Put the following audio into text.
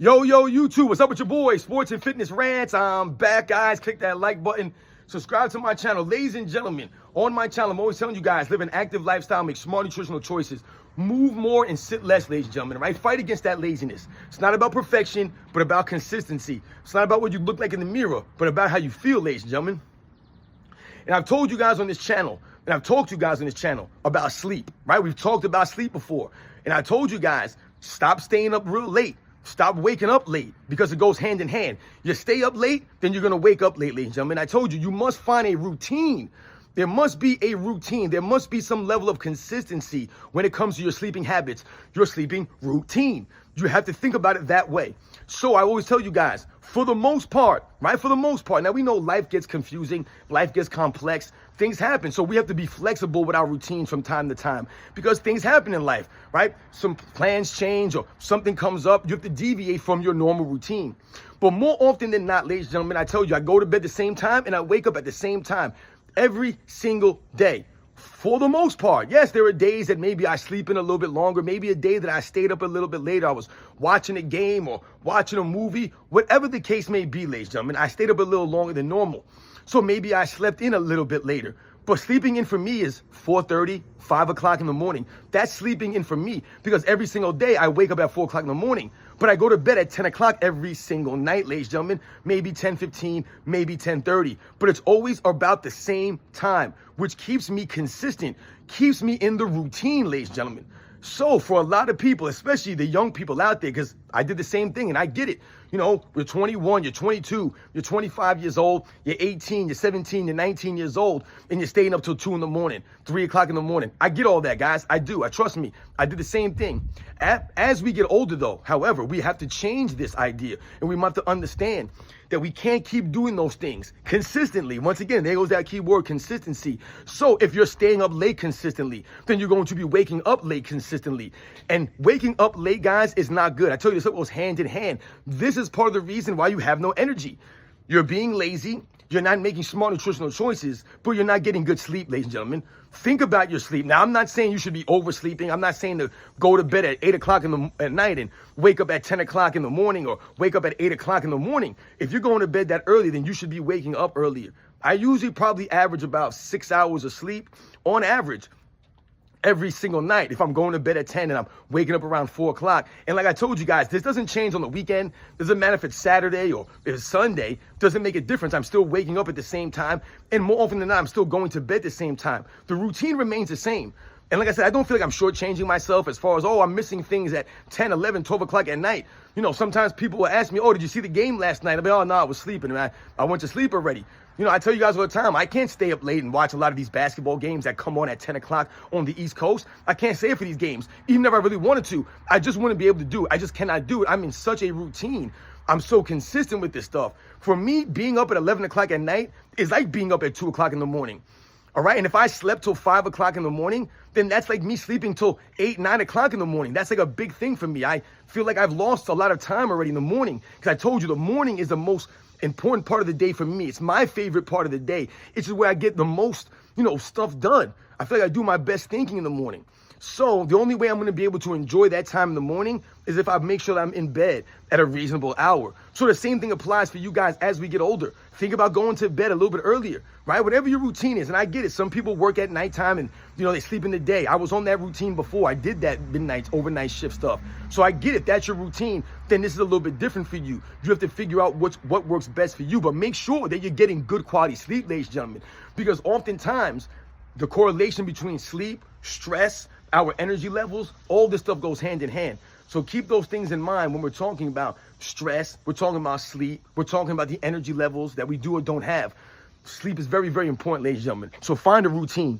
Yo, YouTube, what's up with your boy? Sports and Fitness Rants. I'm back, guys. Click that like button. Subscribe to my channel. Ladies and gentlemen, on my channel, I'm always telling you guys, live an active lifestyle, make smart nutritional choices, move more and sit less, ladies and gentlemen, right? Fight against that laziness. It's not about perfection, but about consistency. It's not about what you look like in the mirror, but about how you feel, ladies and gentlemen. And I've told you guys on this channel, and I've talked to you guys on this channel about sleep, right? We've talked about sleep before. And I told you guys, stop staying up real late. Stop waking up late because it goes hand in hand. You stay up late, then you're going to wake up late, ladies and gentlemen. I told you, you must find a routine. There must be a routine. There must be some level of consistency when it comes to your sleeping habits, your sleeping routine. You have to think about it that way. So I always tell you guys, for the most part, right? For the most part. Now, we know life gets confusing. Life gets complex. Things happen. So we have to be flexible with our routines from time to time because things happen in life, right? Some plans change or something comes up. You have to deviate from your normal routine. But more often than not, ladies and gentlemen, I tell you, I go to bed the same time and I wake up at the same time every single day. For the most part, yes, there are days that maybe I sleep in a little bit longer. Maybe a day that I stayed up a little bit later. I was watching a game or watching a movie. Whatever the case may be, ladies and gentlemen, I stayed up a little longer than normal. So maybe I slept in a little bit later. But sleeping in for me is 4:30, 5 o'clock in the morning. That's sleeping in for me because every single day I wake up at 4 o'clock in the morning. But I go to bed at 10 o'clock every single night, ladies and gentlemen. Maybe 10:15, maybe 10:30. But it's always about the same time, which keeps me consistent, keeps me in the routine, ladies and gentlemen. So for a lot of people, especially the young people out there, because I did the same thing and I get it. You know, you're 21, you're 22, you're 25 years old, you're 18, you're 17, you're 19 years old, and you're staying up till 2 in the morning, 3 o'clock in the morning. I get all that, guys. I do. Trust me. I did the same thing. As we get older, though, however, we have to change this idea, and we have to understand that we can't keep doing those things consistently. Once again, there goes that key word, consistency. So if you're staying up late consistently, then you're going to be waking up late consistently. And waking up late, guys, is not good. I tell you, this goes hand in hand. This is part of the reason why you have no energy. You're being lazy. You're not making smart nutritional choices, but you're not getting good sleep, ladies and gentlemen. Think about your sleep. Now, I'm not saying you should be oversleeping. I'm not saying to go to bed at 8 o'clock at night and wake up at 10 o'clock in the morning or wake up at 8 o'clock in the morning. If you're going to bed that early, then you should be waking up earlier. I usually probably average about 6 hours of sleep on average every single night if I'm going to bed at 10 and I'm waking up around 4 o'clock. And like I told you guys, this doesn't change on the weekend. Doesn't matter if it's Saturday or if it's Sunday. Doesn't make a difference. I'm still waking up at the same time. And more often than not, I'm still going to bed at the same time. The routine remains the same. And like I said, I don't feel like I'm shortchanging myself as far as, oh, I'm missing things at 10, 11, 12 o'clock at night. You know, sometimes people will ask me, oh, did you see the game last night? I'll be, oh, no, I was sleeping. And I went to sleep already. You know, I tell you guys all the time, I can't stay up late and watch a lot of these basketball games that come on at 10 o'clock on the East Coast. I can't stay for these games, even if I really wanted to. I just wouldn't be able to do it. I just cannot do it. I'm in such a routine. I'm so consistent with this stuff. For me, being up at 11 o'clock at night is like being up at 2 o'clock in the morning. All right. And if I slept till 5 o'clock in the morning, then that's like me sleeping till 8, 9 o'clock in the morning. That's like a big thing for me. I feel like I've lost a lot of time already in the morning because I told you the morning is the most important part of the day for me. It's my favorite part of the day. It's just where I get the most, stuff done. I feel like I do my best thinking in the morning. So the only way I'm going to be able to enjoy that time in the morning is if I make sure that I'm in bed at a reasonable hour. So the same thing applies for you guys as we get older. Think about going to bed a little bit earlier, right? Whatever your routine is. And I get it. Some people work at nighttime and, they sleep in the day. I was on that routine before. I did that midnight, overnight shift stuff. So I get it. That's your routine. Then this is a little bit different for you. You have to figure out what works best for you. But make sure that you're getting good quality sleep, ladies and gentlemen. Because oftentimes the correlation between sleep, stress, our energy levels, all this stuff goes hand in hand. So keep those things in mind when we're talking about stress, we're talking about sleep, we're talking about the energy levels that we do or don't have. Sleep is very, very important, ladies and gentlemen. So find a routine.